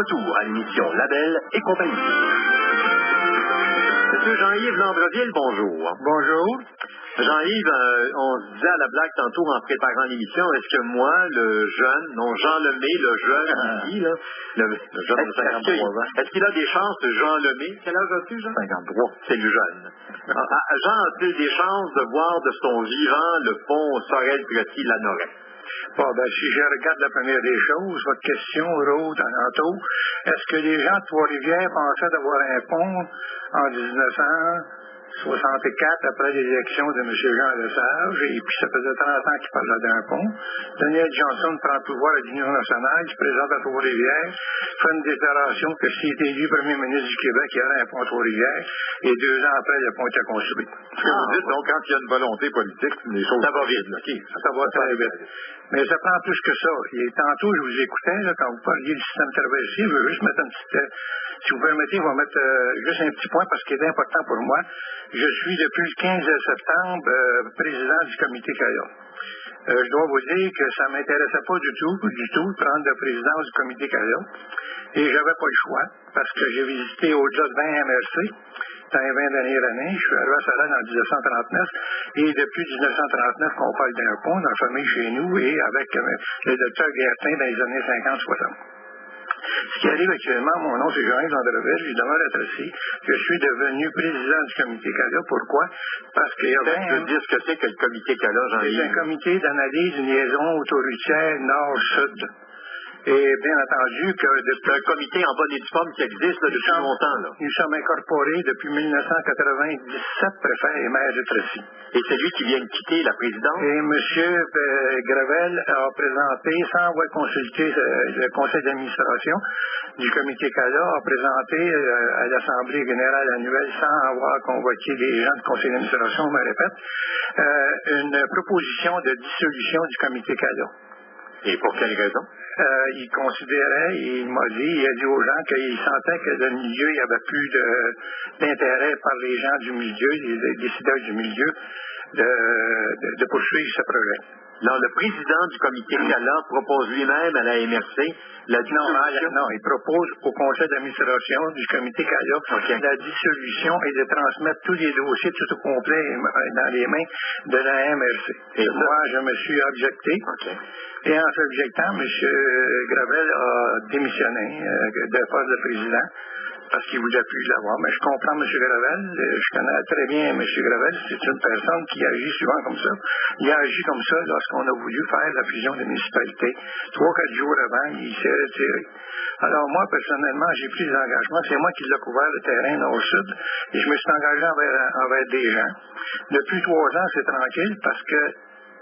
retour à l'émission Labelle et compagnie. Monsieur Jean-Yves Landreville, bonjour. Bonjour. Jean-Yves, on se disait à la blague tantôt en préparant l'émission, est-ce que moi, le jeune, non, Jean Lemay, le jeune ici, là, le jeune de 53 ans, est-ce qu'il a des chances de Jean Lemay? Quel âge as-tu, Jean? 53. C'est le jeune. Jean a-t-il des chances de voir de son vivant le pont Sorel-Plotty-Lanoret? Bon, ben, si je regarde la première des choses, votre question, Rose, tantôt, est-ce que les gens de Trois-Rivières pensaient d'avoir un pont en 1964 après l'élection de M. Jean Lesage, et puis ça faisait 30 ans qu'il parlait d'un pont. Daniel Johnson prend le pouvoir à l'Union nationale, il se présente à Trois-Rivières, fait une déclaration que s'il était élu premier ministre du Québec, il y aurait un pont à Trois-Rivières, et 2 ans après, le pont était construit. Ce que vous dites, donc, quand il y a une volonté politique, les choses... Ça va vite. Okay, ça va très vite. Mais ça prend plus que ça. Et tantôt, je vous écoutais, là, quand vous parliez du système traversier, je veux juste mettre un petit... si vous permettez, je vais mettre juste un petit point parce qu'il est important pour moi. Je suis depuis le 15 septembre président du comité CAIA. Je dois vous dire que ça ne m'intéressait pas du tout, de prendre la présidence du comité CAIA. Et j'avais pas le choix, parce que j'ai visité au-delà de 20 MRC dans les 20 dernières années. Je suis arrivé à Sorel en 1939, et depuis 1939 qu'on parle d'un pont dans la famille chez nous, et avec le docteur Guertin dans les années 50-60. Ce qui arrive actuellement, mon nom c'est Jean-Yves Landreville, je demeure à Tracy. Je suis devenu président du comité CAIA. Pourquoi? Parce qu'il y a... Je veux dire ce que c'est que le comité CAIA, Jean-Yves. C'est un comité d'analyse d'une liaison autoroutière nord-sud. Et bien entendu que c'est un comité en bonne et due forme qui existe là, depuis longtemps. Là. Nous sommes incorporés depuis 1997, préfet et maire de Tracy. Et c'est lui qui vient de quitter la présidence? Et M. Gravel a présenté, sans avoir consulté le conseil d'administration du comité CAIA, a présenté à l'Assemblée générale annuelle, sans avoir convoqué des gens du conseil d'administration, je me répète, une proposition de dissolution du comité CAIA. Et pour quelle raison? Il considérait, il m'a dit, il a dit aux gens qu'il sentait que le milieu, il n'y avait plus d'intérêt par les gens du milieu, les décideurs du milieu, de poursuivre ce projet. Alors, le président du comité CAIA propose lui-même à la MRC la dissolution? Non, il propose au conseil d'administration du comité CAIA la dissolution et de transmettre tous les dossiers tout au complet dans les mains de la MRC. Et moi, je me suis objecté. Et en s'objectant, M. Gravel a démissionné de poste de président parce qu'il ne voulait plus l'avoir. Mais je comprends M. Gravel, je connais très bien M. Gravel, c'est une personne qui agit souvent comme ça. Il a agi comme ça lorsqu'on a voulu faire la fusion des municipalités. 3-4 jours avant, il s'est retiré. Alors moi, personnellement, j'ai pris des engagements. C'est moi qui l'ai couvert le terrain nord-sud et je me suis engagé envers des gens. Depuis 3 ans, c'est tranquille parce que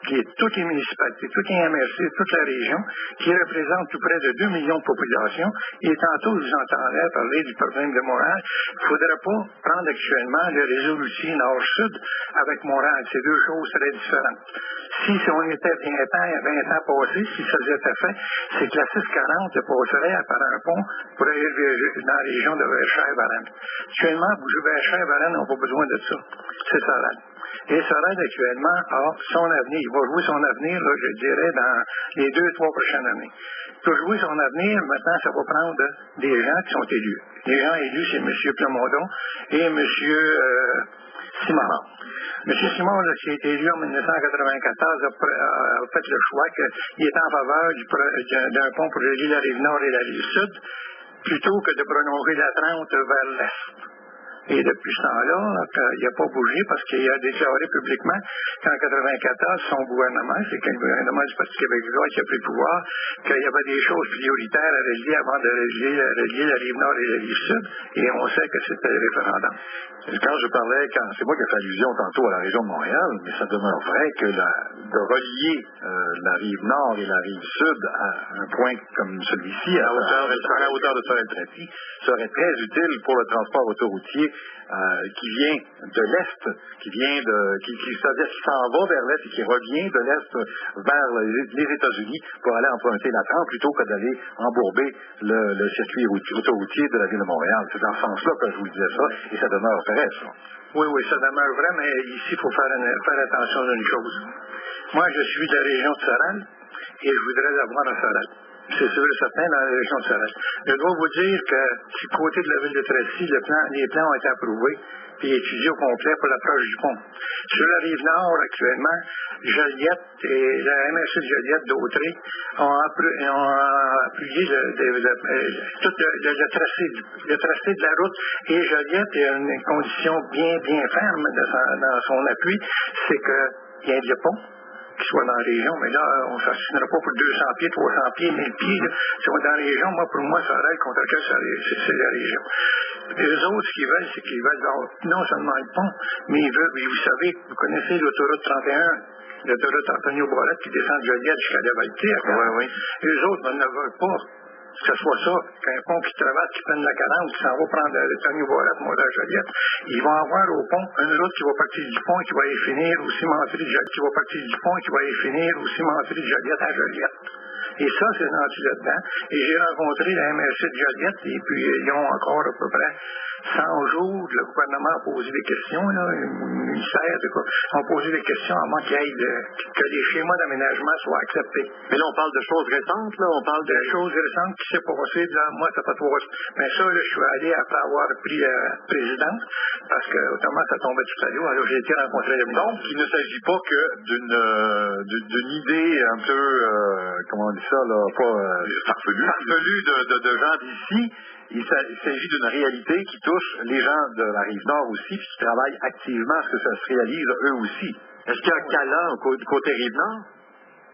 toutes les municipalités, toutes les MRC, toute la région, qui représentent tout près de 2 millions de population. Et tantôt, vous entendez parler du problème de Montréal. Il ne faudrait pas prendre actuellement le réseau routier nord-sud avec Montréal. C'est 2 choses très différentes. Si on était 20 ans passés, si ça s'était fait, c'est que la 640 passerait par un pont pour aller dans la région de Verchères-Varennes. Actuellement, Verchères-Varennes n'a pas besoin de ça. C'est Sorel. Et Sorel, actuellement, a son avenir. Il va jouer son avenir, là, je dirais, dans les 2-3 prochaines années. Pour jouer son avenir, maintenant, ça va prendre des gens qui sont élus. Les gens élus, c'est M. Plamondon et M. Simard. M. Simard, là, qui a été élu en 1994, a fait le choix qu'il était en faveur d'un pont pour relier la rive nord et la rive sud, plutôt que de prolonger la 30 vers l'est. Et depuis ce temps-là, il n'a pas bougé parce qu'il a déclaré publiquement qu'en 1994, son gouvernement, c'est que le gouvernement du Parti québécois qui a pris le pouvoir, qu'il y avait des choses prioritaires à régler avant de régler la rive nord et la rive sud, et on sait que c'était le référendum. Quand je parlais, c'est moi qui ai fait allusion tantôt à la région de Montréal, mais ça demeure vrai que de relier la rive nord et la rive sud à un point comme celui-ci, à la hauteur de Sorel-Tracy, serait très utile pour le transport autoroutier qui vient de l'Est, c'est-à-dire qui s'en va vers l'Est et qui revient de l'Est vers les États-Unis pour aller emprunter la 30 plutôt que d'aller embourber le circuit autoroutier de la ville de Montréal. C'est dans ce sens-là que je vous disais ça, et ça demeure vrai, ça. Oui, ça demeure vrai, mais ici, il faut faire attention à une chose. Moi, je suis de la région de Sorel, et je voudrais l'avoir à Sorel. C'est sûr et certain dans la région de Sorel. Je dois vous dire que du côté de la ville de Tracy, les plans ont été approuvés puis étudiés au complet pour l'approche du pont. Sur la rive nord, actuellement, Joliette et la MRC de Joliette d'Autrey ont appuyé tout le tracé de la route, et Joliette a une condition bien ferme dans son appui, c'est qu'il y ait le pont qui soit dans la région, mais là, on ne s'assinera pas pour 200 pieds, 300 pieds, 1000 pieds. Si on est dans la région, pour moi, ça règle contre lequel c'est la région. Les autres, ce qu'ils veulent, c'est qu'ils veulent non seulement le pont, mais ils veulent, vous savez, vous connaissez l'autoroute 31, l'autoroute Antonio Borette qui descend de Joliette jusqu'à la Valtier. Oui. Les autres ne veulent pas que ce soit ça, qu'un pont qui traverse, qui prenne la 40, qui s'en va prendre l'Antonio Borette, moi, à Joliette. Ils vont avoir au pont une route qui va partir du pont et qui va y finir au cimenterie de Joliette, qui va partir du pont et qui va y finir au cimenterie de Joliette à Joliette. Et ça, c'est rendu là-dedans. Et j'ai rencontré la MRC de Joliette, et puis ils ont encore à peu près 100 jours, le gouvernement a posé des questions, là, le ministère a posé des questions avant que les schémas d'aménagement soient acceptés. Mais là, on parle de choses récentes, là, on parle de choses récentes qui s'est passé, là, moi, ça fait 3 ans. Mais ça, là, je suis allé après avoir pris la présidente, parce que, autrement, ça tombait tout à l'heure, alors j'ai été rencontrer le ministre. Donc, il ne s'agit pas que d'une idée un peu, comment on dit ça, là, pas farfelue de gens d'ici. Il s'agit d'une réalité qui touche les gens de la Rive-Nord aussi, puis qui travaillent activement à ce que ça se réalise eux aussi. Est-ce qu'il y a un câlin côté Rive-Nord?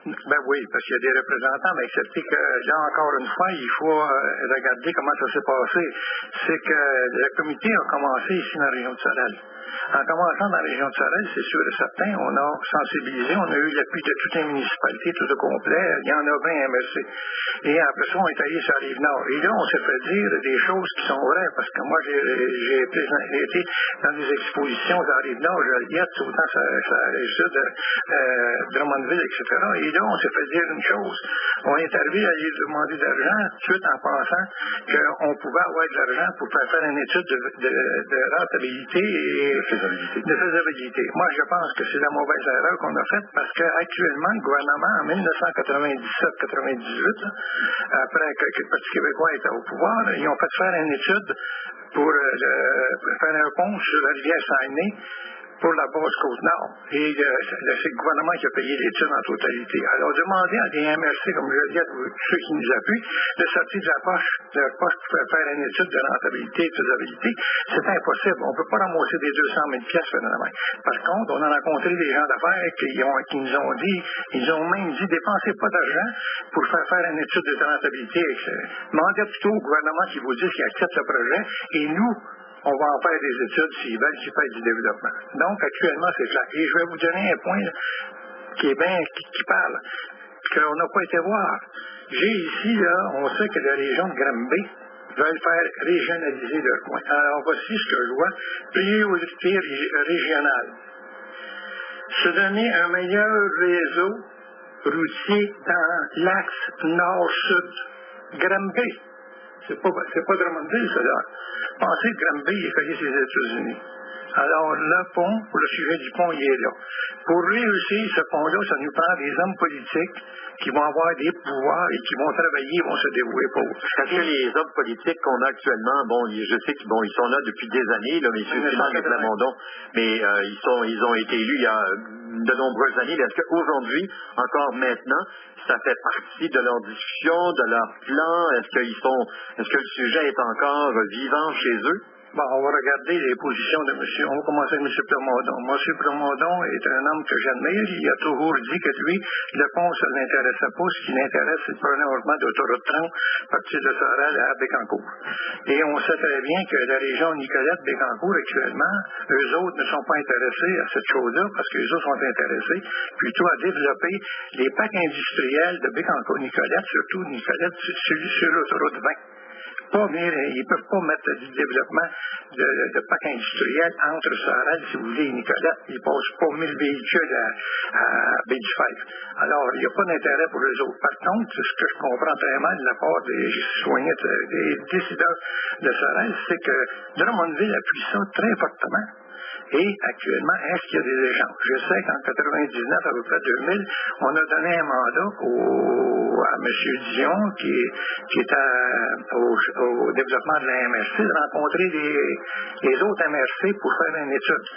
Ben oui, parce qu'il y a des représentants, mais excepté que, là, encore une fois, il faut regarder comment ça s'est passé. C'est que le comité a commencé ici dans la région de Sorel. En commençant dans la région de Sorel, c'est sûr et certain, on a sensibilisé, on a eu l'appui de toutes les municipalités, tout au complet, il y en a 20 MRC. Et après ça, on est allé sur la Rive-Nord. Et là, on s'est fait dire des choses qui sont vraies, parce que moi, j'ai été dans des expositions dans la Rive-Nord, Joliette, autant ça Rive-Sud, Drummondville, etc. Et là, on s'est fait dire une chose. On est arrivé à lui demander de l'argent, suite en pensant qu'on pouvait avoir de l'argent pour faire une étude de rentabilité et de faisabilité. Moi, je pense que c'est la mauvaise erreur qu'on a faite, parce qu'actuellement, le gouvernement, en 1997-98, après que le Parti québécois était au pouvoir, ils ont fait faire une étude pour faire un pont sur la rivière Saguenay pour la base Côte-Nord. Et c'est le gouvernement qui a payé l'étude en totalité. Alors, demander à des MRC comme Joliette, ceux qui nous appuient, de sortir de leur poche pour faire une étude de rentabilité et de faisabilité, c'est impossible. On ne peut pas ramasser des 200 000 piastres finalement. Par contre, on a rencontré des gens d'affaires qui nous ont dit, ils ont même dit, dépensez pas d'argent pour faire une étude de rentabilité. Demandez plutôt au gouvernement qui vous dise qu'il accepte le projet, et nous, on va en faire des études s'ils veulent qu'ils fassent du développement. Donc, actuellement, c'est clair. Et je vais vous donner un point qui parle, qu'on n'a pas été voir. J'ai ici, là, on sait que la région de Granby veulent faire régionaliser leur coin. Alors, voici ce que je vois. Priorité régionale. Se donner un meilleur réseau routier dans l'axe nord-sud. Granby. C'est pas Drummondville, ça, là. Pensez que Granby est collé sur les États-Unis. Alors, le pont, pour le sujet du pont, il est là. Pour réussir ce pont-là, ça nous prend des hommes politiques qui vont avoir des pouvoirs et qui vont travailler, vont se dévouer pour. Parce que les hommes politiques qu'on a actuellement, je sais qu'ils sont là depuis des années, là, M. Simon de Plamondon, mais ils ont été élus il y a de nombreuses années. Est-ce qu'aujourd'hui, encore maintenant, ça fait partie de leur discussion, de leur plan? Est-ce que le sujet est encore vivant chez eux? Bon, on va regarder les positions de monsieur. On va commencer avec M. Plamondon. M. Plamondon est un homme que j'admire. Il a toujours dit que lui, le pont, ça ne l'intéressait pas. Ce qui l'intéresse, c'est le prolongement d'autoroute 30 à partir de Sorel à Bécancour. Et on sait très bien que la région Nicolette-Bécancour, actuellement, eux autres ne sont pas intéressés à cette chose-là, parce qu'eux autres sont intéressés plutôt à développer les parcs industriels de Bécancour-Nicolette, surtout Nicolette sur l'autoroute 20. Ils ne peuvent pas mettre du développement de parc industriel entre Sorel, si vous voulez, et Nicolette. Ils ne passent pas 1000 véhicules à Baie-du-Fer. Alors, il n'y a pas d'intérêt pour eux autres. Par contre, ce que je comprends très mal de la part des citoyens, des décideurs de Sorel, c'est que Drummondville appuie ça très fortement. Et actuellement, est-ce qu'il y a des échanges? Je sais qu'en 99, à peu près 2000, on a donné un mandat au à M. Dion, qui est au développement de la MRC, de rencontrer les autres MRC pour faire une étude.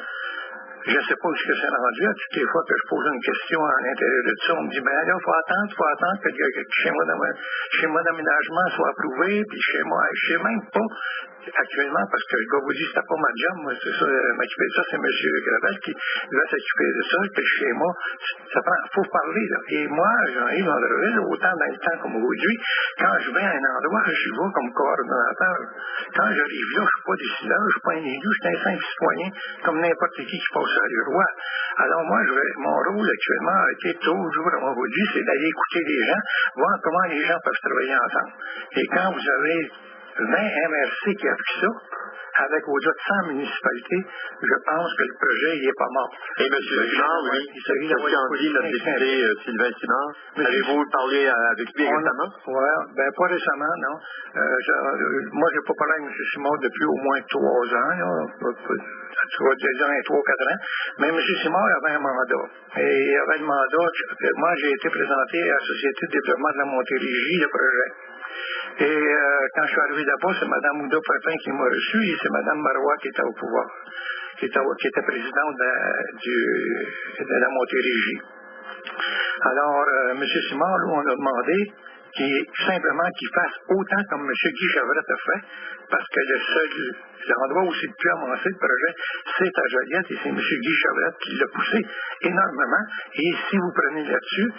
Je ne sais pas où c'est rendu. À toutes les fois que je pose une question à l'intérieur de ça, on me dit, ben là, il faut attendre que le schéma d'aménagement soit approuvé, puis je sais même pas actuellement, parce que je dois vous dire, c'était pas ma job, moi, c'est ça, m'occuper de ça, c'est M. Gravel qui va s'occuper de ça, que le schéma, faut parler, là. Et moi, Jean-Yves Landreville, autant dans le temps comme aujourd'hui, quand je vais à un endroit, je vais comme coordonnateur. Quand j'arrive là, je suis pas décideur, je suis pas un élu, je suis un simple citoyen, comme n'importe qui passe à roi. Alors moi, mon rôle actuellement a été toujours aujourd'hui, c'est d'aller écouter les gens, voir comment les gens peuvent travailler ensemble. Et quand vous avez 20 MRC qui appuient ça, avec au-delà de 100 municipalités, je pense que le projet n'est pas mort. Et M. Simard, oui, qu'est-ce qu'en dit notre député Sylvain Simard? Avez-vous parlé avec lui récemment? Oui, bien pas récemment, non. Moi, je n'ai pas parlé avec M. Simard depuis au moins 3 ans, tu vas dire 3-4 ans, mais M. Simard avait un mandat. Et il avait le mandat, moi j'ai été présenté à la Société de développement de la Montérégie, le projet. Et quand je suis arrivé là-bas, c'est Mme Ouda Pépin qui m'a reçu et c'est Mme Marois qui était au pouvoir, qui était présidente de la Montérégie. Alors, M. Simard, nous, on a demandé simplement qu'il fasse autant comme M. Guy Chevrette a fait, parce que l'endroit où c'est le plus avancé le projet, c'est à Joliette, et c'est M. Guy Chevrette qui l'a poussé énormément. Et si vous prenez là-dessus,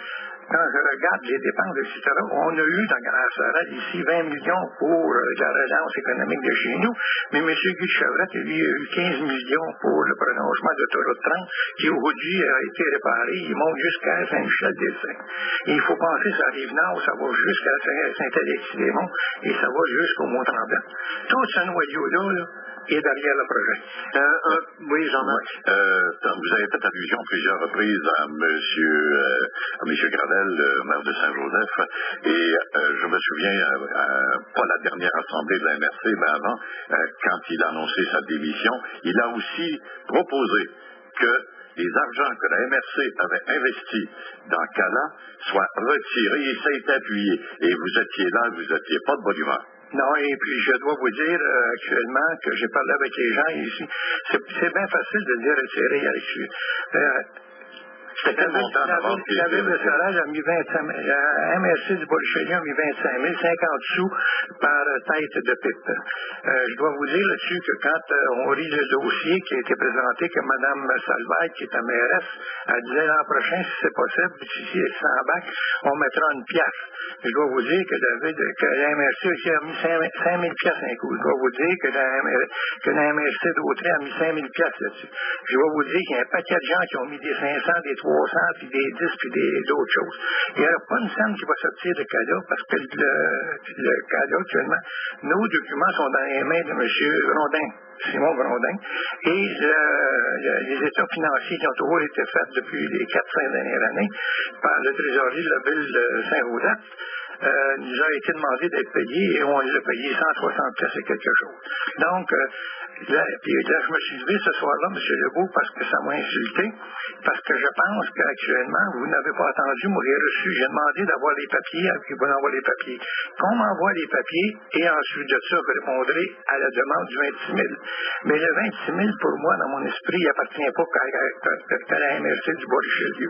quand je regarde les dépenses, etc., on a eu dans Grand-Sorel ici 20 millions pour la relance économique de chez nous, mais M. Guy Chevrette, lui, a eu 15 millions pour le prolongement de l'autoroute 30, qui aujourd'hui a été réparé, il monte jusqu'à Saint-Michel-des-Saints. Et il faut penser que ça arrive nord, ça va jusqu'à Saint-Alexis-des-Monts, et ça va jusqu'au Mont-Tremblant. Tout ce noyau-là, est derrière le projet. Oui, Jean-Marc. Vous avez fait allusion plusieurs reprises à M. Gravel, le maire de Saint-Joseph, et je me souviens, pas la dernière assemblée de la MRC, mais avant, quand il a annoncé sa démission, il a aussi proposé que les argents que la MRC avait investis dans Cala soient retirés et ça a été appuyé. Et vous étiez là, vous n'étiez pas de bonne humeur. Non, et puis je dois vous dire actuellement que j'ai parlé avec les gens ici. C'est bien facile de dire retirer là-dessus. C'était quel montant d'abord? La ville de Sorel a mis 25 000. La MRC du Bas-du-Chalier a mis 25 000, 50 sous par tête de pipe. Je dois vous dire là-dessus que quand on lit le dossier qui a été présenté, que Mme Salvaille, qui est la mairesse, elle disait l'an prochain, si c'est possible, si c'est 100 bacs, on mettra une pièce. Je dois vous dire que la MRC aussi a mis 5 000 piastres un coup. Je dois vous dire que la MRC d'Autrey a mis 5 000 piastres là-dessus. Je dois vous dire qu'il y a un paquet de gens qui ont mis des 500, des 300, puis des 10, puis d'autres choses. Il n'y aura pas une scène qui va sortir de CADA, parce que le CADA, actuellement, nos documents sont dans les mains de M. Grondin. Simon Grondin, et les états financiers qui ont toujours été faits depuis les 4-5 dernières années par le trésorier de la ville de Saint-Joseph, nous a été demandé d'être payés et on les a payés 160 pièces et quelque chose. Donc, là, je me suis levé ce soir-là, M. Legault, parce que ça m'a insulté, parce que je pense qu'actuellement, vous n'avez pas attendu, moi j'ai reçu, j'ai demandé d'avoir les papiers, puis vous m'envoie les papiers. Qu'on m'envoie les papiers, et ensuite de ça, je répondrai à la demande du 26 000. Mais le 26 000, pour moi, dans mon esprit, il n'appartient pas qu'à la MRC du Bas-du-Chalieu.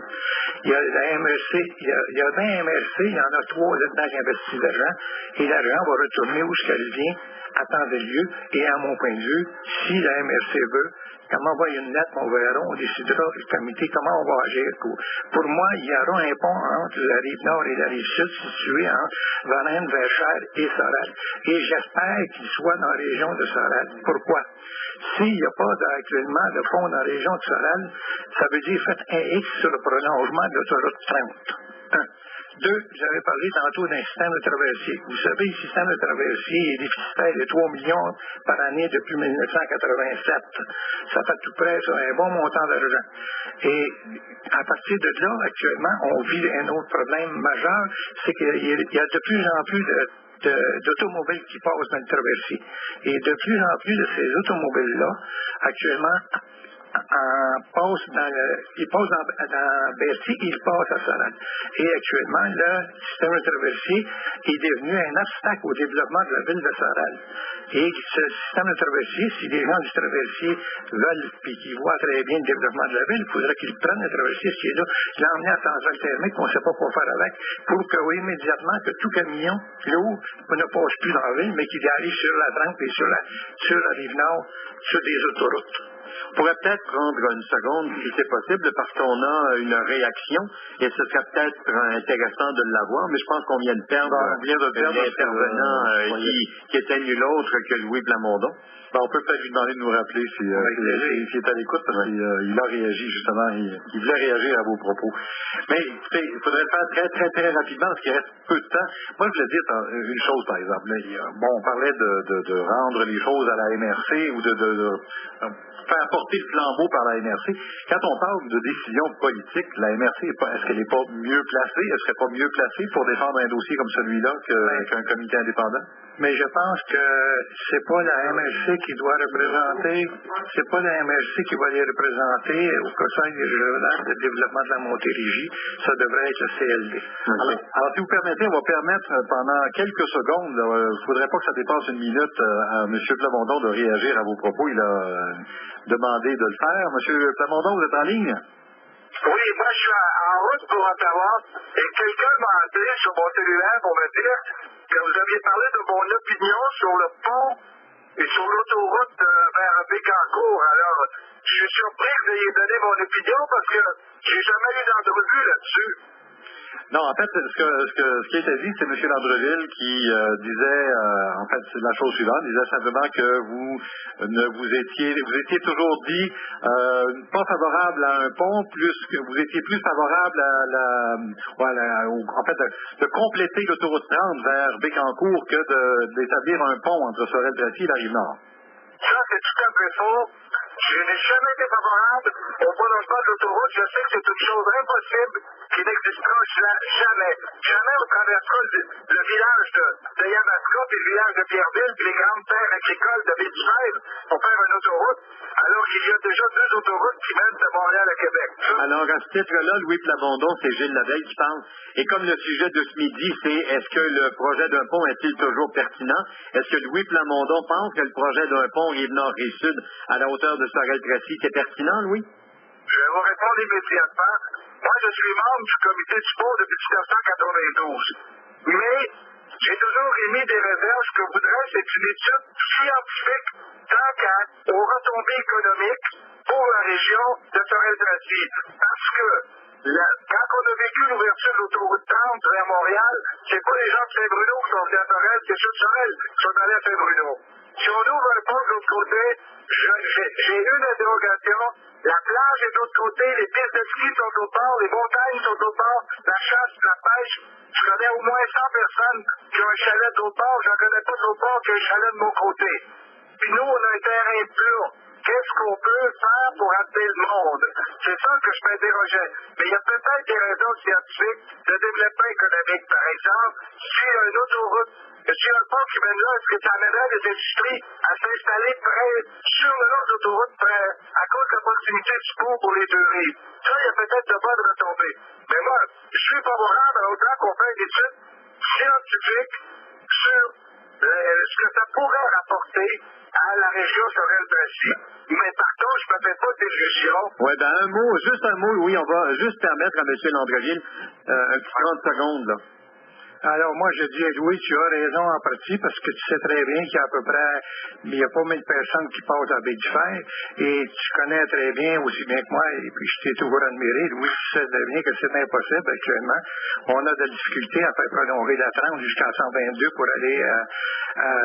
Il y a la MRC, il y a 20 MRC, il y en a 3 là-dedans qui investissent de l'argent, et l'argent va retourner où ce qu'elle vient, à temps de lieu, et à mon point de vue, si la MRC veut, quand on envoie une lettre, on verra, on décidera du comité comment on va agir. Pour moi, il y aura un pont entre la rive nord et la rive sud situé entre Varennes, Verchères et Sorel. Et j'espère qu'il soit dans la région de Sorel. Pourquoi? S'il n'y a pas actuellement de fonds dans la région de Sorel, ça veut dire faites un X sur le prolongement de l'autoroute 30. 1. 2, vous avez parlé tantôt d'un système de traversier. Vous savez, le système de traversier est déficitaire de 3 millions par année depuis 1987. Ça fait tout près sur un bon montant d'argent. Et à partir de là, actuellement, on vit un autre problème majeur, c'est qu'il y a de plus en plus d'automobiles qui passent dans le traversier. Et de plus en plus de ces automobiles-là, actuellement, il passe dans Berthier, il passe à Sorel. Et actuellement, le système de traversier est devenu un obstacle au développement de la ville de Sorel. Et ce système de traversier, si les gens du traversier veulent et qu'ils voient très bien le développement de la ville, il faudrait qu'ils prennent le traversier qui est là, l'emmener à Tanzal thermique, qu'on ne sait pas quoi faire avec, pour que immédiatement que tout camion lourd ne passe plus dans la ville, mais qu'il arrive sur la Trampe et sur la Rive-Nord, sur des autoroutes. On pourrait peut-être prendre une seconde, si c'est possible, parce qu'on a une réaction, et ce serait peut-être intéressant de l'avoir, mais je pense qu'on vient de perdre l'intervenant qui était nul autre que Louis Plamondon. On peut peut-être lui demander de nous rappeler s'il est à l'écoute, parce qu'il a réagi, justement, il voulait réagir à vos propos. Mais écoutez, il faudrait le faire très, très, très rapidement, parce qu'il reste peu de temps. Moi, je voulais dire une chose, par exemple. On parlait de rendre les choses à la MRC, ou de faire porter le flambeau par la MRC. Quand on parle de décision politique, la MRC, est-ce qu'elle n'est pas mieux placée? Est-ce qu'elle n'est pas mieux placée pour défendre un dossier comme celui-là qu'un comité indépendant? Mais je pense que c'est pas la MRC qui doit représenter, c'est pas la MRC qui va les représenter au Conseil régional de développement de la Montérégie, ça devrait être le CLD. Alors, si vous permettez, on va permettre pendant quelques secondes, il ne faudrait pas que ça dépasse une minute à M. Plamondon de réagir à vos propos. Il a demandé de le faire. M. Plamondon, vous êtes en ligne? Oui, moi je suis en route pour Ottawa et quelqu'un m'a appelé sur mon cellulaire pour me dire que vous aviez parlé de mon opinion sur le pont et sur l'autoroute vers Bécancour. Alors, je suis surpris que vous ayez donné mon opinion parce que j'ai jamais eu d'entrevue là-dessus. Non, en fait, ce qui a été dit, c'est M. Landreville qui disait, en fait, c'est la chose suivante, disait simplement que vous étiez toujours dit pas favorable à un pont, plus que vous étiez plus favorable en fait, de compléter l'autoroute 30 vers Bécancour que d'établir un pont entre Sorel-Tracy et la Rive-Nord. Ça, c'est tout à fait faux. Je n'ai jamais été favorable au prolongement de l'autoroute. Je sais que c'est une chose impossible qui n'existera jamais. Jamais on traversera le village de Yamaska, puis le village de Pierreville, puis les grandes terres agricoles de Ville-du-Fèvre pour faire une autoroute, alors qu'il y a déjà 2 autoroutes qui mènent de Montréal à Québec. Alors, à ce titre-là, Louis Plamondon, c'est Gilles Laveille qui parle. Et comme le sujet de ce midi, c'est est-ce que le projet d'un pont est-il toujours pertinent? Est-ce que Louis Plamondon pense que le projet d'un pont Rive-Nord et Sud à la hauteur de Sorel-Tracy, c'est pertinent, Louis? Je vais vous répondre immédiatement. Moi, je suis membre du comité du pont depuis 1992. Mais j'ai toujours émis des réserves. Ce que je voudrais, c'est une étude scientifique tant qu'à aux retombées économiques pour la région de Sorel-Tracy. Parce que quand on a vécu l'ouverture de l'autoroute 30 vers Montréal, c'est pas les gens de Saint-Bruno qui sont venus à Sorel, c'est ceux de Sorel qui sont allés à Saint-Bruno. Si on ouvre un pont de l'autre côté, j'ai une interrogation. La plage est de l'autre côté, les pistes de ski sont au bord, les montagnes sont au bord, la chasse, la pêche. Je connais au moins 100 personnes qui ont un chalet de l'autre bord, j'en connais pas de l'autre bord qui a un chalet de mon côté. Puis nous, on a un terrain plat. Qu'est-ce qu'on peut faire pour amener le monde? C'est ça que je m'interrogeais. Mais il y a peut-être des raisons scientifiques de développement économique, par exemple. S'il y a une autoroute, s'il y a un pont qui mène là, est-ce que ça amènerait les industries à s'installer près, sur le long de l'autoroute, à cause de la proximité du pont pour les 2 rives? Ça, il y a peut-être de bonnes retombées. Mais moi, je suis favorable à autant qu'on fait une étude scientifique sur ce que ça pourrait rapporter à la région Sorel-Tracy. Mais par contre, je ne me fais pas d'illusions. Oui, juste un mot, oui, on va juste permettre à M. Landreville un petit 30 secondes, là. Alors, moi, je dis, Louis, tu as raison en partie, parce que tu sais très bien qu'il y a à peu près, il n'y a pas 1000 personnes qui passent à Baie-du-Fer, et tu connais très bien, aussi bien que moi, et puis je t'ai toujours admiré, Louis, tu sais très bien que c'est impossible actuellement. On a de la difficulté à faire prolonger la 30 jusqu'à 122 pour aller à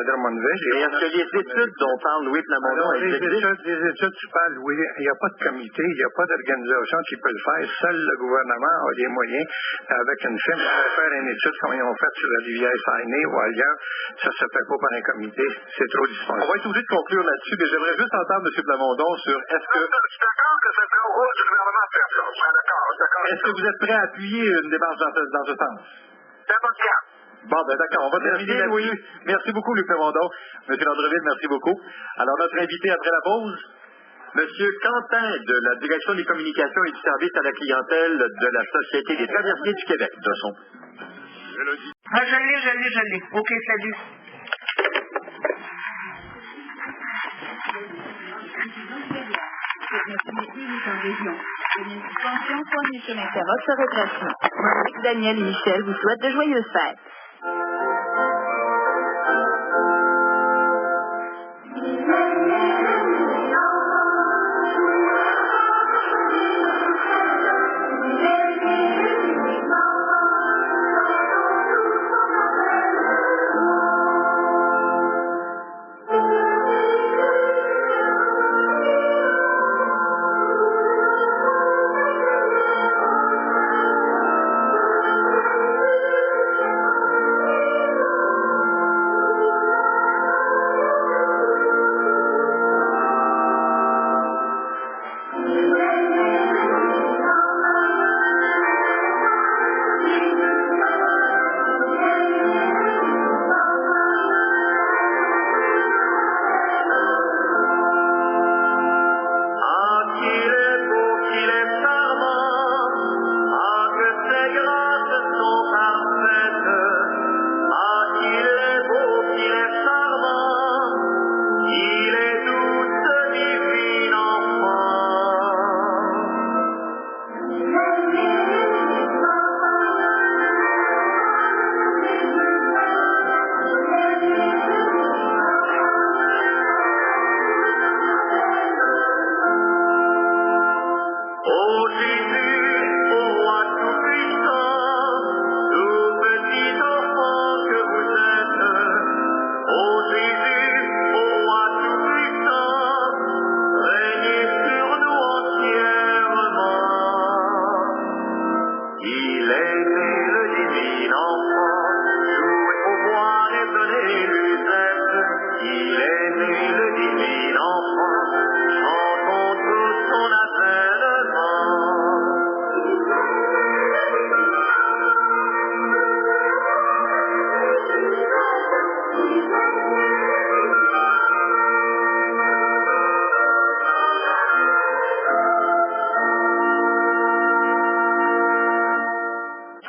Drummondville. Et est-ce que les études dont parle Louis Plamondon existent? Les études, tu parles, Louis, il n'y a pas de comité, il n'y a pas d'organisation qui peut le faire. Seul le gouvernement a les moyens, avec une firme, de faire une étude comme ils ont fait sur la rivière Saguenay ou ailleurs. Ça ne se fait pas par un comité. C'est trop dispendieux. On va être obligé de conclure là-dessus, mais j'aimerais juste entendre M. Plamondon sur est-ce que... Je suis d'accord que c'est au rôle du gouvernement de faire ça. Je suis d'accord. Est-ce que vous êtes prêt à appuyer une démarche dans ce sens? C'est pas le cas. Bon, ben d'accord, on va terminer là-dessus. Merci beaucoup, Luc Plamondon. M. Landreville, merci beaucoup. Alors, notre invité après la pause? Monsieur Quentin de la Direction des communications et du service à la clientèle de la Société des traversiers du Québec. De son. Je l'ai. OK, salut. Votre redressement. Monique, Daniel et Michel vous souhaitent de joyeuses fêtes.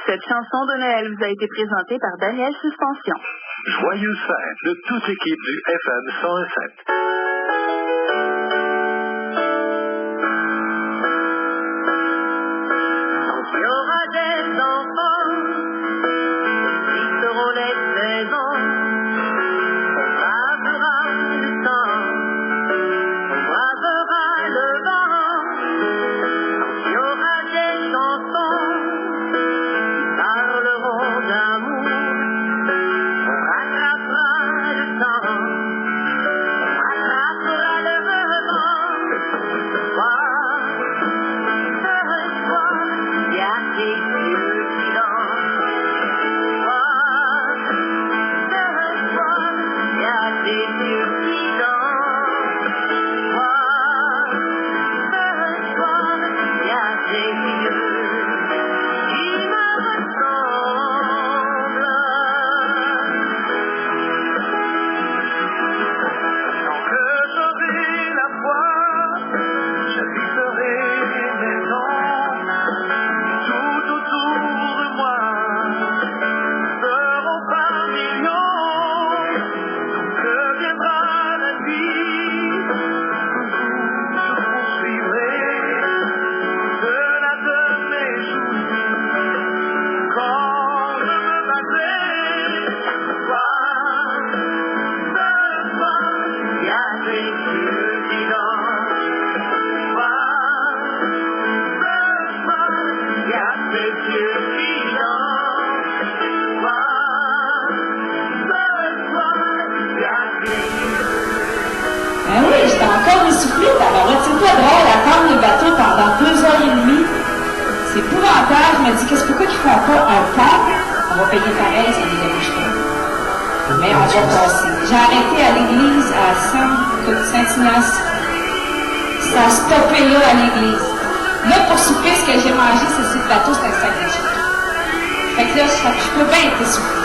Cette chanson de Noël vous a été présentée par Daniel Suspension. Joyeuses fêtes de toute l'équipe du FM 101.7. Il y aura des enfants qui seront les 16 ans. On bravera le temps, on bravera le vent. Il y aura des chansons qui parleront d'amour. On rattrapera le temps, on rattrapera le vent. Ben oui, j'étais encore essoufflée, tabarouette. C'est pas drôle d'attendre le bateau pendant 2h30. C'est épouvantable. Je me dis, pourquoi ils font pas un pont? On va payer pareil, ça nous dérange pas. Mais on va passer. J'ai arrêté à l'église à Saint-Ignace. Ça a stoppé là à l'église. Là, pour souper, ce que j'ai mangé, c'est sur le bateau, c'est un sac de chips. Fait que là, je peux bien être essoufflée.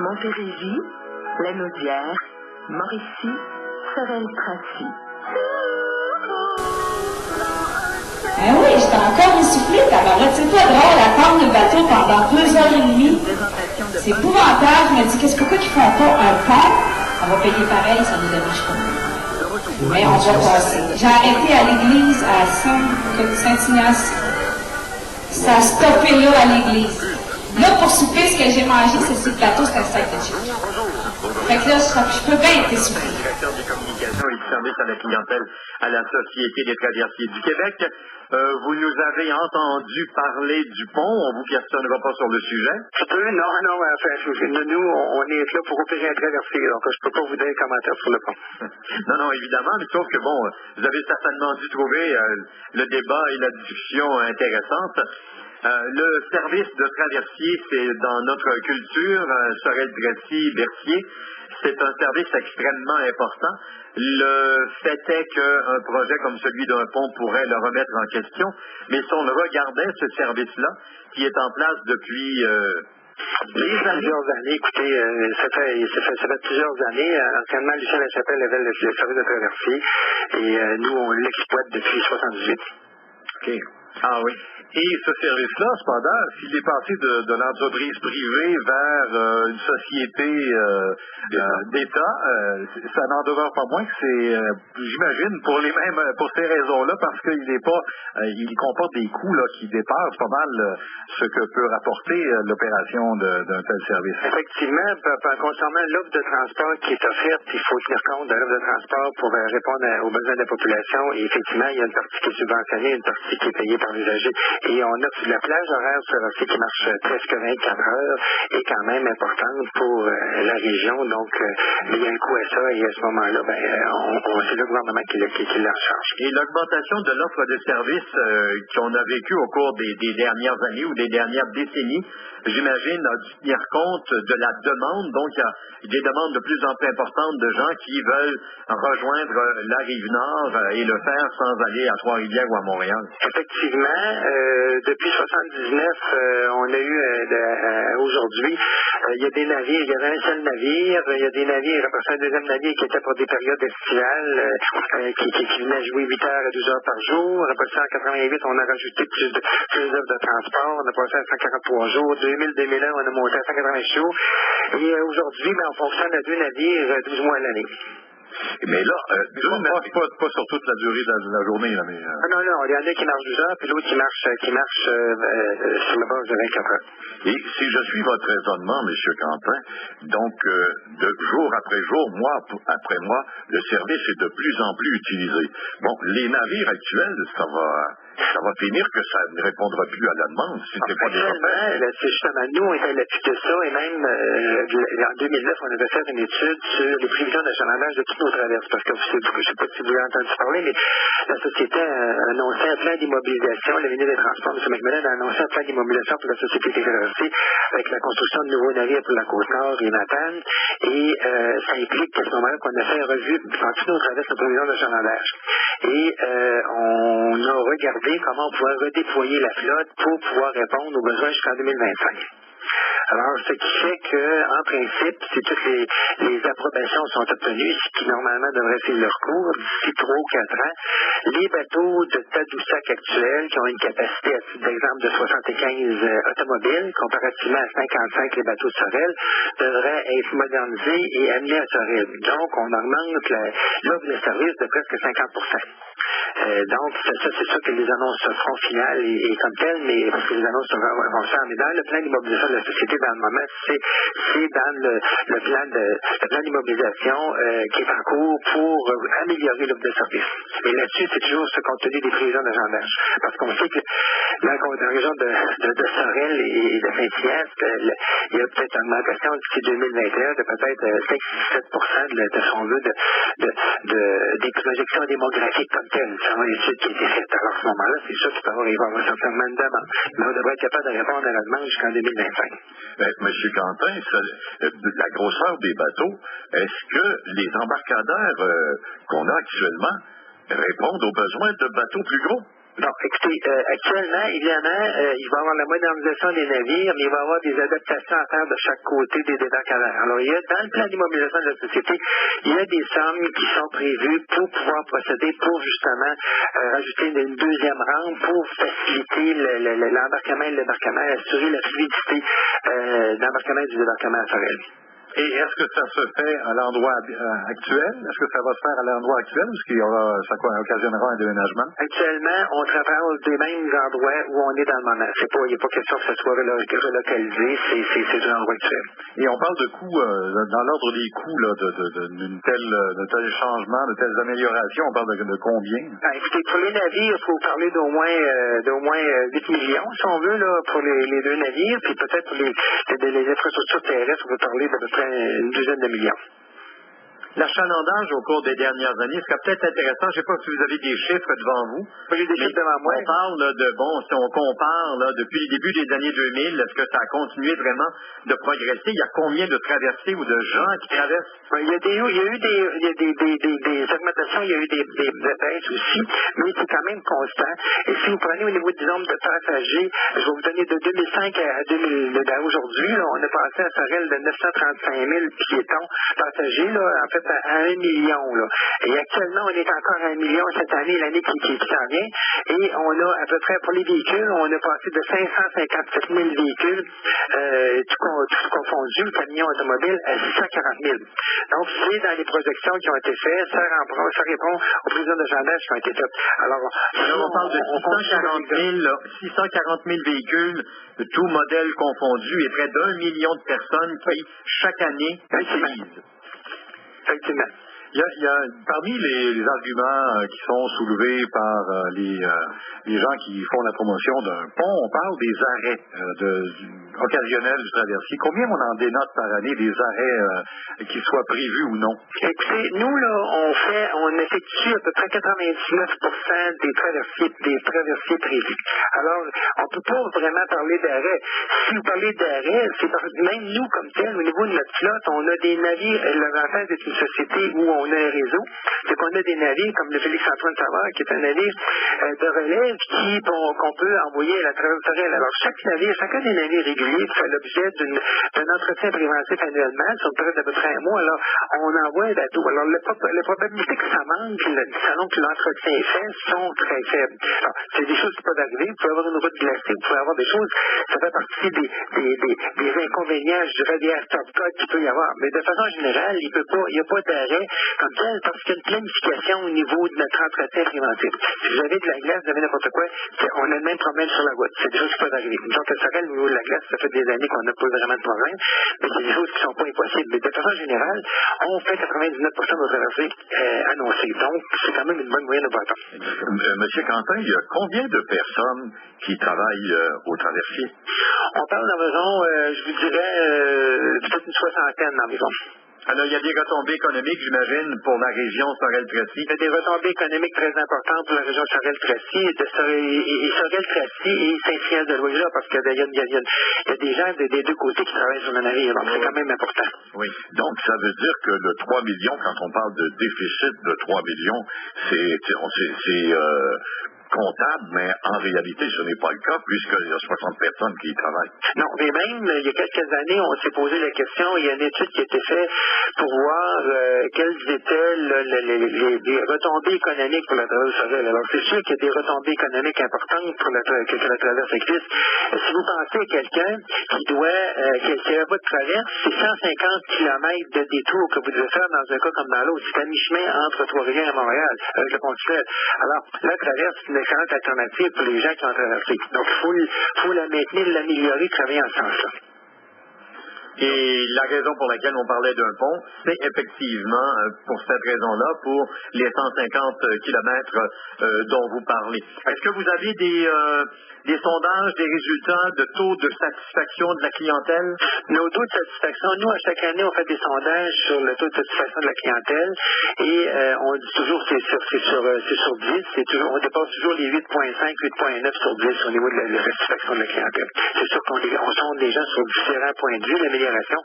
Montérégie, La Naudière, Mauricie, Sorel-Tracy. Ben oui, j'étais encore essoufflée, tabarouette. C'est pas drôle, attendre le bateau pendant 2h30. C'est épouvantable. Je me dis, pourquoi ils font pas un pont? On va payer pareil, ça nous dérange pas. Mais on va passer. J'ai arrêté à l'église à Saint-Ignace. Ça a stoppé là à l'église. Là, pour souper, ce que j'ai mangé, c'est sur le plateau, c'est un sac de chips. Fait que là, je peux bien être essoufflée. Directeur des communications et du service à la clientèle à la Société des traversiers du Québec. Vous nous avez entendu parler du pont. On vous questionnera pas sur le sujet. Non, enfin, nous, on est là pour opérer un traversier, donc je peux pas vous donner un commentaire sur le pont. Non, évidemment, mais sauf que bon, vous avez certainement dû trouver le débat et la discussion intéressante. Le service de traversier, c'est dans notre culture, Sorel-Tracy, Berthier, c'est un service extrêmement important. Le fait est qu'un projet comme celui d'un pont pourrait le remettre en question, mais si on regardait ce service-là, qui est en place depuis plusieurs années, écoutez, ça fait plusieurs années. Anciennement, Lucien Lachapelle avait le service de traversier et nous, on l'exploite depuis 1978. OK. Ah oui. Et ce service-là, cependant, s'il est passé de l'entreprise privée vers une société d'État, ça n'en demeure pas moins que c'est, j'imagine, pour ces raisons-là, parce qu'il n'est pas, il comporte des coûts là, qui dépassent pas mal ce que peut rapporter l'opération d'un tel service. Effectivement, concernant l'offre de transport qui est offerte, il faut tenir compte de l'offre de transport pour répondre aux besoins de la population. Et effectivement, il y a une partie qui est subventionnée, une partie qui est payée par l'usager. Et on offre la plage horaire sur la qui marche presque 24 heures est quand même importante pour la région. Donc, il y a un coût à ça et à ce moment-là, c'est le gouvernement qui la charge. Et l'augmentation de l'offre de services qu'on a vécu au cours des dernières années ou des dernières décennies, j'imagine, a dû tenir compte de la demande. Donc, il y a des demandes de plus en plus importantes de gens qui veulent rejoindre la Rive-Nord et le faire sans aller à Trois-Rivières ou à Montréal. Effectivement, depuis 1979, on a eu aujourd'hui, il y a des navires, il y avait un seul navire, il y a des navires, après ça un deuxième navire qui était pour des périodes estivales, qui venait jouer 8 heures à 12 heures par jour. Après ça, en 88, on a rajouté plus d'offres de transport, on a passé à 143 jours, 2000-2001, on a monté à 180 jours. Et aujourd'hui, on fonctionne à 2 navires 12 mois à l'année. Mais là, pas sur toute la durée de la journée. Là, mais, Non, il y en a qui marchent 12 heures, puis l'autre qui marche sur la base de 24 heures. Et si je suis votre raisonnement, M. Quentin, donc de jour après jour, mois après mois, le service est de plus en plus utilisé. Bon, les navires actuels, ça va finir que ça ne répondra plus à la demande si c'est pas déjà fait. C'est justement, nous, on était là-dessus de ça, et même en 2009, on avait fait une étude sur les prévisions d'achalandage de toutes nos traverses, parce que je ne sais pas si vous avez entendu parler, mais la société a annoncé un plan d'immobilisation, le ministre des Transports, M. McMillan, a annoncé un plan d'immobilisation pour la société des traversiers, avec la construction de nouveaux navires pour la Côte-Nord et Matane, et ça implique qu'à ce moment-là, qu'on a fait une revue dans toutes nos traverses de prévisions d'achalandage. Et on a regardé comment on pouvait redéployer la flotte pour pouvoir répondre aux besoins jusqu'en 2025. Alors, ce qui fait que, en principe, si toutes les approbations sont obtenues, ce qui normalement devrait faire leur cours, d'ici 3 ou 4 ans, les bateaux de Tadoussac actuels, qui ont une capacité, à titre d'exemple, de 75 automobiles, comparativement à 55 les bateaux de Sorel, devraient être modernisés et amenés à Sorel. Donc, on augmente l'offre de service de presque 50%. Donc, ça, c'est sûr que les annonces seront finales et comme telles, mais parce que les annonces vont se faire. Mais dans le plan d'immobilisation de la société, dans le moment, c'est dans le plan d'immobilisation qui est en cours pour améliorer l'offre de service. Et là-dessus, c'est toujours ce compte tenu des prévisions d'agendage. Parce qu'on sait que dans la région de Sorel et de Saint-Ignace, il y a peut-être une augmentation d'ici 2021 de peut-être 5-7% de son vœu des projections démographiques comme telles. C'est une étude qui a été faite. Alors, à ce moment-là, c'est sûr qu'il va y avoir certainement une demande. Mais on devrait être capable de répondre à la demande jusqu'en 2025. Monsieur Quentin, la grosseur des bateaux, est-ce que les embarcadères qu'on a actuellement répondent aux besoins de bateaux plus gros? Bon, écoutez, actuellement, évidemment, il va y avoir la modernisation des navires, mais il va y avoir des adaptations à faire de chaque côté des débarcadères. Alors, il y a, dans le plan d'immobilisation de la société, il y a des sommes qui sont prévues pour pouvoir procéder, pour justement rajouter une deuxième rampe, pour faciliter l'embarquement et le débarquement, assurer la fluidité d'embarquement et du débarquement à Sorel. Et est-ce que ça se fait à l'endroit actuel? Est-ce que ça va se faire à l'endroit actuel ou est-ce qu'il y aura, ça occasionnera un déménagement? Actuellement, on travaille des mêmes endroits où on est dans le moment. Il n'y a pas question que ça soit relocalisé, c'est un endroit actuel. Et on parle de coûts, dans l'ordre des coûts là, de tels changements, de telles améliorations, on parle de combien? Écoutez, pour les navires, il faut parler d'au moins 8 millions, si on veut, là, pour les deux navires, puis peut-être pour les infrastructures terrestres, on peut parler d'à peu près une douzaine de millions. L'achalandage au cours des dernières années serait peut-être intéressant. Je ne sais pas si vous avez des chiffres devant vous. J'ai des chiffres devant moi. On parle si on compare depuis le début des années 2000, est-ce que ça a continué vraiment de progresser? Il y a combien de traversées ou de gens qui traversent? Il y a eu des augmentations, il y a eu des baisses aussi, mais c'est quand même constant. Et si vous prenez au niveau du nombre de passagers, je vais vous donner de 2005 à 2000, aujourd'hui, là, on a passé à Sorel de 935 000 piétons passagers, là, en fait, à 1 million. Là. Et actuellement, on est encore à 1 million cette année, l'année qui s'en vient. Et on a à peu près, pour les véhicules, on a passé de 557 000 véhicules, tout confondu, camions automobiles, à 640 000. Donc, c'est dans les projections qui ont été faites, ça répond aux prévisions d'achalandage qui ont été faites. Alors on parle de 640 000 véhicules, tout modèle confondu, et près d'1 million de personnes qui, chaque année, utilisent. Effectivement. Il y a parmi les arguments qui sont soulevés par les gens qui font la promotion d'un pont, on parle des arrêts occasionnels du traversier. Combien on en dénote par année des arrêts qui soient prévus ou non? Écoutez, nous, là, on effectue à peu près 99% des traversiers prévus. Alors, on ne peut pas vraiment parler d'arrêt. Si vous parlez d'arrêt, c'est parce que même nous, comme tel, au niveau de notre flotte, on a des navires, l'Avantage est une société où on a un réseau, c'est qu'on a des navires comme le Félix-Antoine Savard, qui est un navire de relève qu'on peut envoyer à la traversée. Alors, chacun des navires réguliers fait l'objet d'un entretien préventif annuellement, sur une période d'à peu près un mois. Alors, on envoie un bateau. Alors, les probabilités que ça manque, selon que l'entretien est fait, sont très faibles. Alors, c'est des choses qui peuvent arriver. Vous pouvez avoir une route glacée, vous pouvez avoir des choses, ça fait partie des inconvénients, je dirais, des stop-codes qu'il peut y avoir. Mais de façon générale, il n'y a pas d'arrêt comme tel, parce qu'il y a une planification au niveau de notre entretien préventif. Si vous avez de la glace, vous avez n'importe quoi, on a le même problème sur la route. C'est des choses qui peuvent arriver. Donc, le Sorel, au niveau de la glace, ça fait des années qu'on n'a pas vraiment de problème, mais c'est des choses qui ne sont pas impossibles. Mais de façon générale, on fait 99% de nos traversées annoncées. Donc, c'est quand même une bonne moyenne de bâton. Monsieur Quentin, il y a combien de personnes qui travaillent au traversier? On parle d'environ, je vous dirais, peut-être une soixantaine d'environ. Alors, il y a des retombées économiques, j'imagine, pour la région Sorel-Tracy. Il y a des retombées économiques très importantes pour la région Sorel-Tracy et Sorel-Tracy et Saint-Cyr-de-Loisa, parce qu'il y a des gens des deux côtés qui travaillent sur le navire, donc c'est quand même important. Oui, donc ça veut dire que le 3 millions, quand on parle de déficit de 3 millions, c'est comptable, mais en réalité, ce n'est pas le cas, puisqu'il y a 60 personnes qui y travaillent. Non, mais même, il y a quelques années, on s'est posé la question, il y a une étude qui a été faite pour voir quelles étaient les retombées économiques pour la traversée Sorel. Alors, c'est sûr qu'il y a des retombées économiques importantes pour la traversée existe. Si vous pensez à quelqu'un qui n'a pas de traverse, c'est 150 km de détour que vous devez faire dans un cas comme dans l'autre. C'est à mi-chemin entre Trois-Rivières et Montréal, avec le pont-tunnel. Alors, la traverse, c'est une excellente alternative pour les gens qui ont traversé. Donc, il faut la maintenir, l'améliorer, travailler en ce sens-là. Et la raison pour laquelle on parlait d'un pont, c'est effectivement, pour cette raison-là, pour les 150 kilomètres dont vous parlez. Est-ce que vous avez des sondages, des résultats de taux de satisfaction de la clientèle? Nos taux de satisfaction, nous, à chaque année, on fait des sondages sur le taux de satisfaction de la clientèle et on dit toujours c'est sur 10, on dépasse toujours les 8,5, 8,9 sur 10 au niveau de la satisfaction de la clientèle. C'est sûr qu'on sonde les gens sur différents points de vue, l'amélioration d'amélioration.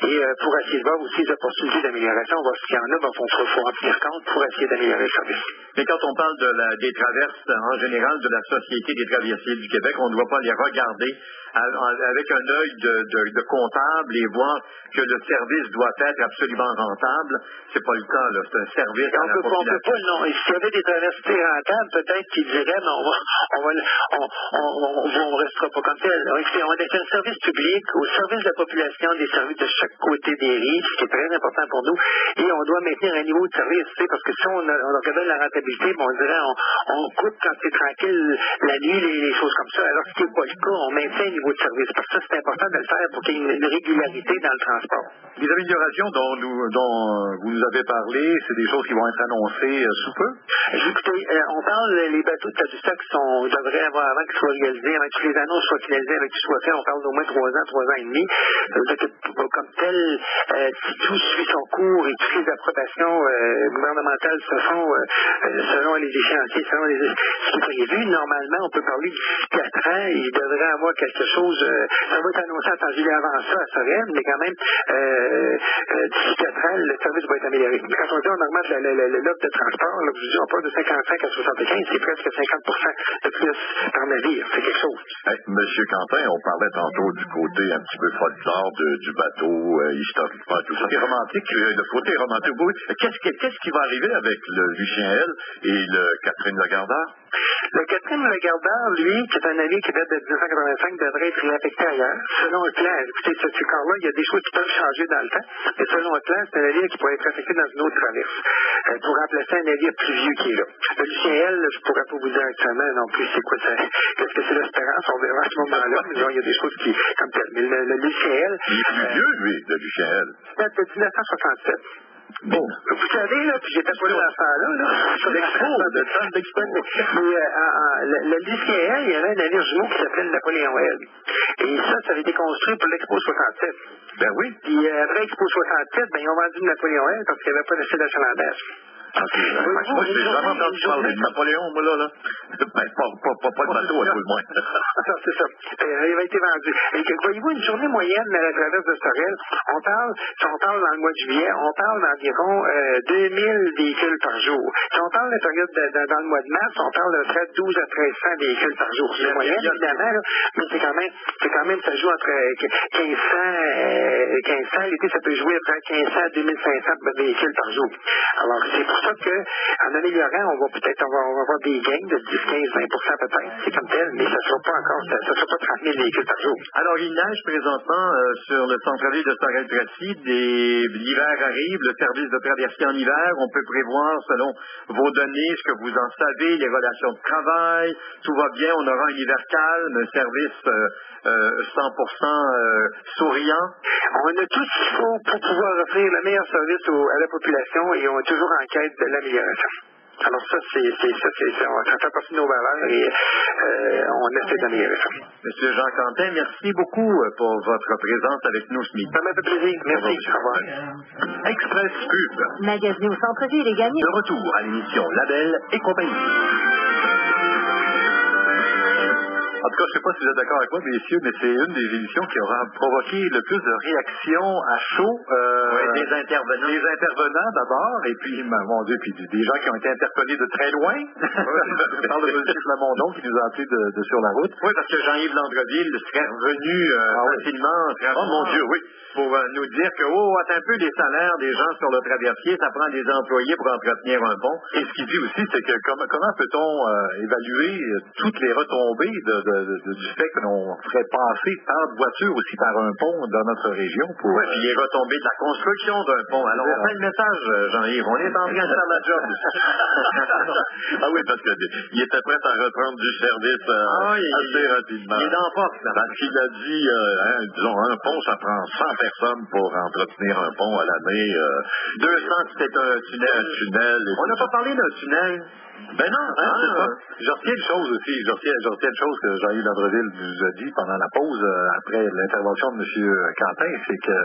Et pour essayer de voir aussi les opportunités d'amélioration, voir s'il y en a, il faut en tenir compte pour essayer d'améliorer le service. Mais quand on parle des traverses, en général, de la Société des traversiers du Québec, on ne doit pas les regarder avec un œil de comptable et voir que le service doit être absolument rentable. C'est pas le cas, là. C'est un service à la population. On peut pas, non. S'il y avait des traversées rentables, peut-être qu'ils diraient, mais on restera pas comme tel. On est un service public au service de la population, des services de chaque côté des rives, ce qui est très important pour nous, et on doit maintenir un niveau de service, parce que si on regardait la rentabilité, on dirait, on coupe quand c'est tranquille la nuit, les choses comme ça. Alors, ce qui n'est pas le cas, on maintient un niveau de service. Parce que ça, c'est important de le faire pour qu'il y ait une régularité dans le transport. Les améliorations dont vous nous avez parlé, c'est des choses qui vont être annoncées sous peu? Écoutez, on parle les bateaux de Tadoussac devraient avoir, avant qu'ils soient réalisés, avant que toutes les annonces soient finalisées, avant qu'ils soient faits, on parle d'au moins 3 ans et demi. Ça veut dire que, comme tel, si tout suit son cours et toutes les approbations gouvernementales se font selon les échéanciers, selon ce qui est prévu, normalement, on peut parler d'ici 4 ans, il devrait avoir quelque chose, ça va être annoncé en temps gilet avant ça à Sorel, mais quand même, d'ici 4 ans, le service va être amélioré. Quand on dit on augmente l'offre de transport, là, je dis on passe de 55 à 75, c'est presque 50% de plus par navire. C'est quelque chose. Monsieur Quentin, on parlait tantôt du côté un petit peu folklore du bateau, historiquement, tout ça. C'est romantique, le côté romantique. Oui. Qu'est-ce qui va arriver avec le Lucien L et le Catherine Lagardère? Le Catherine Lagardère, lui, qui est un navire qui date de 1985, devrait être réaffecté ailleurs. Selon le plan, écoutez, ce corps-là, il y a des choses qui peuvent changer dans le temps, mais selon le plan, c'est un navire qui pourrait être affecté dans une autre traverse pour remplacer un navire plus vieux qui est là. Le Lucien L, je ne pourrais pas vous dire actuellement non plus c'est quoi ça. Qu'est-ce que c'est l'espérance? On verra à ce moment-là, mais genre, il y a des choses qui, comme tel. Mais le Lucien L... Il est plus vieux, lui, le Lucien L. C'est de 1967. Bon. Vous savez, là, puis j'étais pas là dans ce temps-là, l'expo. Mais le Lucien L, il y avait un navire jumeau qui s'appelait le Napoléon L. Et ça avait été construit pour l'Expo 67. Ben oui. Puis après Expo 67, ils ont vendu le Napoléon L parce qu'il n'y avait pas d'essai d'achalandage. Moi, j'ai jamais entendu parler de Napoléon, moi, là. Ben, pas de bateau, à tout le moins. C'est ça. Il avait été vendu. Et voyez-vous, une journée moyenne à la traverse de Sorel, si on parle dans le mois de juillet, on parle d'environ 2000 véhicules par jour. Si on parle de la période dans le mois de mars, on parle de près de 12 à 1300 véhicules par jour. C'est moyenne, évidemment, là, mais c'est quand même, ça joue entre 1500, l'été, ça peut jouer entre 1500 à 2500 véhicules par jour. Alors, c'est pour ça qu'en améliorant, on va avoir des gains de 10, 15, 20% peut-être. C'est comme tel, mais ça ne sera pas 30 000 véhicules par jour. Alors, il neige présentement sur le centre-ville de Sorel-Tracy. L'hiver arrive, le service de traversée en hiver. On peut prévoir, selon vos données, ce que vous en savez, les relations de travail. Tout va bien, on aura un hiver calme, un service 100% souriant. On a tout ce qu'il faut pour pouvoir offrir le meilleur service à la population et on est toujours en quête de l'amélioration. Alors ça fait partie de nos valeurs et on essaie d'améliorer ça. Monsieur Jean Quentin, merci beaucoup pour votre présence avec nous ce midi. Ça m'a fait plaisir. Merci. Au revoir. Express Pub. Magasiné au centre-ville et gagné. De retour à l'émission Label et compagnie. En tout cas, je ne sais pas si vous êtes d'accord avec moi, messieurs, mais c'est une des émissions qui aura provoqué le plus de réactions à chaud. Des intervenants. Des intervenants d'abord, et puis, mon Dieu, puis des gens qui ont été interpellés de très loin. Je parle de M. Plamondon qui nous a appelés de sur la route. Oui, parce que Jean-Yves Landreville serait revenu facilement. Oh mon Dieu, oui. Pour nous dire que, attends un peu, les salaires des gens sur le traversier, ça prend des employés pour entretenir un pont. Et ce qu'il dit aussi, c'est que comment peut-on évaluer toutes les retombées du fait que l'on ferait passer tant de voitures aussi par un pont dans notre région pour... Oui, puis les retombées de la construction d'un pont. Alors, on fait le message, Jean-Yves, on est en train de faire la job. Ah oui, parce qu'il était prêt à reprendre du service assez rapidement. Il est dans la porte, là. Parce qu'il a dit, disons, un pont, ça prend 100 personnes pour entretenir un pont à l'année. 200, c'était un tunnel. On n'a pas parlé d'un tunnel. Ben non, c'est ça. Je retiens une chose aussi. Je retiens une chose que Jean-Yves Landreville nous a dit pendant la pause, après l'intervention de M. Quentin, c'est que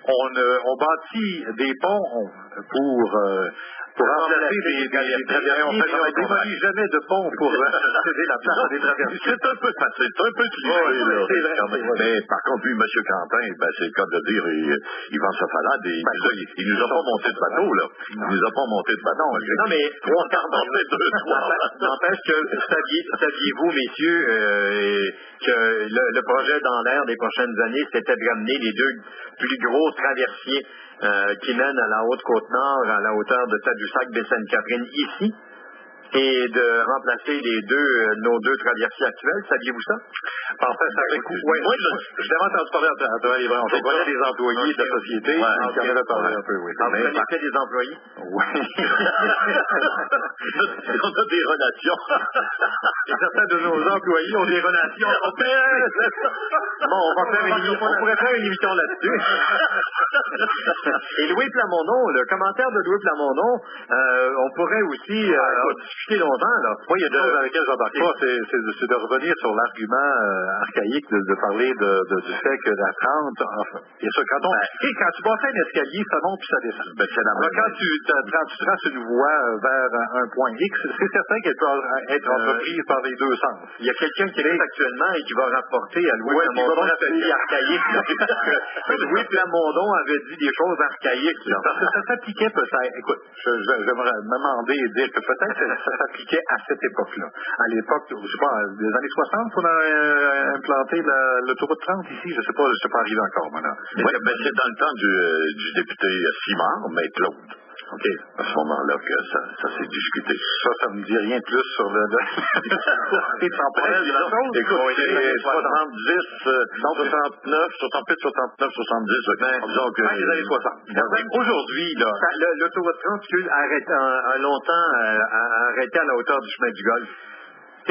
on bâtit des ponts pour pour remplacer des traversiers. On ne démolit jamais de pont pour céder la place à des traversiers. C'est un peu facile, c'est un peu cliché. Mais par contre, lui, M. Quentin, c'est le cas de dire, il vend sa salade et il nous a pas monté de bateau, là. Il nous a pas monté de bateau. Non, mais n'empêche que saviez-vous, messieurs, que le projet dans l'air des prochaines années, c'était de ramener les deux plus gros traversiers qui mènent à la Haute-Côte-Nord, à la hauteur de Tadoussac-Baie-Sainte-Catherine, ici, et de remplacer nos deux traversiers actuels. Saviez-vous ça? En fait, ça fait coup. Oui, moi, je l'avais entendu parler à travers les branches. On connaît des employés de la société qui en avaient parlé un peu, oui. Vous connaissez des employés? Oui. On a des relations. Et certains de nos employés ont des relations. Bon, on pourrait faire une émission là-dessus. Et Louis Plamondon, le commentaire de Louis Plamondon, on pourrait aussi discuter longtemps, là. Moi, il y a des choses avec lesquelles j'embarque pas, c'est de revenir sur l'argument archaïque de parler du fait que la 30, enfin, bien sûr, quand tu bâtis un escalier, ça monte puis ça descend. Alors, quand tu traces une voie vers un point X, c'est certain qu'elle peut être entreprise par les deux sens. Il y a quelqu'un qui est actuellement et qui va rapporter à Louis Plamondon ce archaïque. Louis Plamondon avait dit des choses archaïques. Parce que ça s'appliquait peut-être. Écoute, j'aimerais me demander et dire que peut-être ça s'appliquait à cette époque-là. À l'époque, je sais pas, des années 60, on a implanté l'autoroute 30 ici. Je sais pas arrivé encore maintenant. Oui, mais c'est dans le temps du député Simard, mais Claude. OK. À ce moment-là que ça s'est discuté. Ça me dit rien de plus sur le temporel de la chose. Écoute, c'est 70, 69, 68, 69, 70. Donc, les années 60. Aujourd'hui, l'autoroute 30 a longtemps arrêté à la hauteur du chemin du Golfe.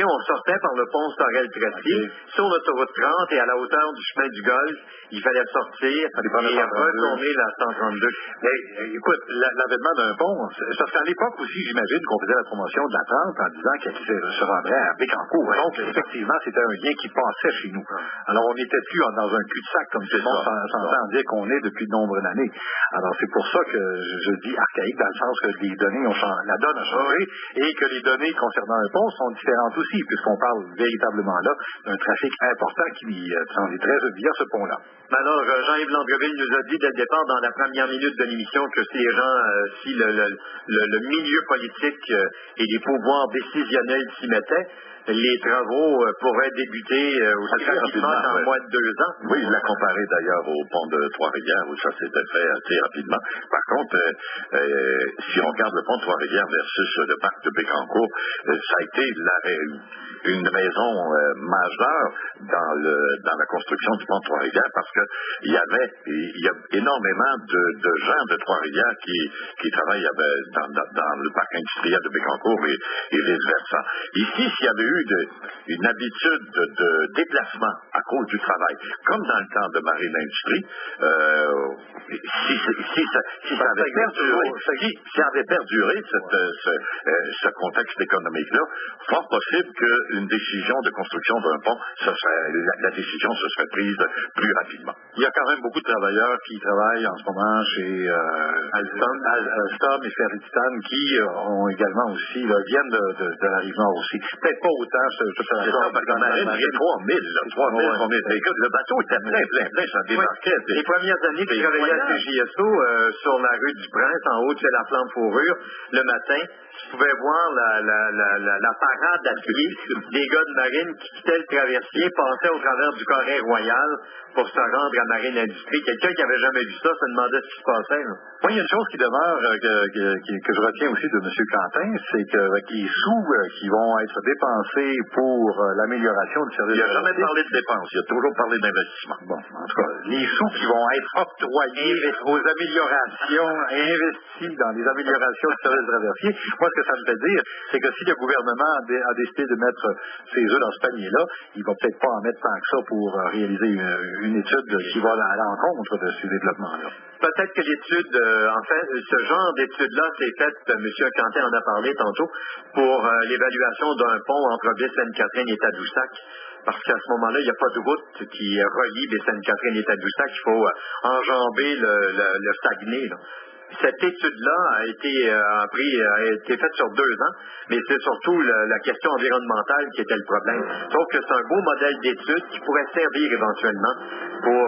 On sortait par le pont Sorel-Tracy sur l'autoroute 30 et à la hauteur du chemin du Golfe, il fallait sortir et retourner la 132. Mais écoute, l'avènement d'un pont, c'est parce qu'à l'époque aussi, j'imagine qu'on faisait la promotion de la 30 en disant qu'elle se rendrait à Bécancour. Donc, effectivement, c'était un lien qui passait chez nous. Alors, on n'était plus dans un cul-de-sac, comme tout le monde s'entend dire qu'on est depuis de nombreuses années. Alors, c'est pour ça que je dis archaïque, dans le sens que les données la donne a changé et que les données concernant un pont sont différentes aussi, puisqu'on parle véritablement là d'un trafic important qui transiterait via ce pont-là. Alors, Jean-Yves Landreville nous a dit dès le départ, dans la première minute de l'émission, que si les gens, si le milieu politique et les pouvoirs décisionnels s'y mettaient, les travaux pourraient débuter aussi rapidement en moins de 2 ans. Oui, il l'a comparé d'ailleurs au pont de Trois-Rivières où ça s'était fait assez rapidement. Par contre, si on regarde le pont de Trois-Rivières versus le parc de Bécancour, ça a été une raison majeure dans la construction du pont de Trois-Rivières parce que il y a énormément de gens de Trois-Rivières qui travaillent dans le parc industriel de Bécancour et vice-versa. Ici, s'il y avait eu une habitude de déplacement à cause du travail, comme dans le temps de Marine Industrie, si ça avait perduré ce contexte économique-là, fort possible qu'une décision de construction d'un pont, la décision se serait prise plus rapidement. Il y a quand même beaucoup de travailleurs qui travaillent en ce moment chez Alstom et Ferritistan qui ont également aussi, viennent de la Rive-Nord aussi. Peut-être pas autant, c'est ça, parce qu'en Marine, il y a 3000. Écoute, le bateau était plein, ça débarquait. Les premières années que je travaillais à CJSO, sur la rue du Prince, en haut de la flamme fourrure, le matin, je pouvais voir la parade à pied des gars de Marine qui quittaient le traversier, passaient au travers du Corée Royal pour se rendre à Marine Industrie. Quelqu'un qui n'avait jamais vu ça se demandait ce qui se passait. Là. Oui, il y a une chose qui demeure, que je retiens aussi de M. Quentin, c'est que les sous qui vont être dépensés pour l'amélioration du service. Il n'a jamais parlé de dépenses, il a toujours parlé d'investissement. Bon, en tout cas, les sous qui vont être octroyés aux améliorations, investis dans les améliorations du service traversier, moi, ce que ça me fait dire, c'est que si le gouvernement a décidé de mettre ses œufs dans ce panier-là, il va peut-être pas en mettre tant que ça pour réaliser une étude qui va à l'encontre de ce développement-là. Peut-être que l'étude, en fait, ce genre d'étude-là s'est faite, M. Quentin en a parlé tantôt, pour l'évaluation d'un pont entre Baie-Sainte-Catherine et Tadoussac. Parce qu'à ce moment-là, il n'y a pas de route qui relie Baie-Sainte-Catherine et Tadoussac. Il faut enjamber le Saguenay. Là. cette étude-là a été faite sur 2 ans, mais c'est surtout la question environnementale qui était le problème. Sauf que c'est un beau modèle d'étude qui pourrait servir éventuellement pour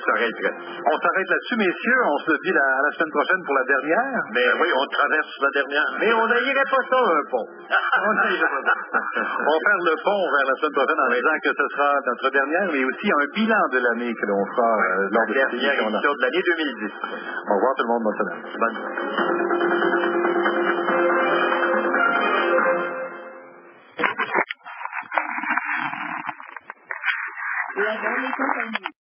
Sorel Tracy. On s'arrête là-dessus, messieurs. On se dit à la semaine prochaine pour la dernière. Mais oui, on traverse la dernière. Mais on n'irait pas ça, un pont. On va faire le pont vers la semaine prochaine en disant que ce sera notre dernière, mais aussi un bilan de l'année que l'on fera lors de la dernière édition de l'année 2010. Au revoir tout le monde, bonne semaine. Bonne La belle et compagnie.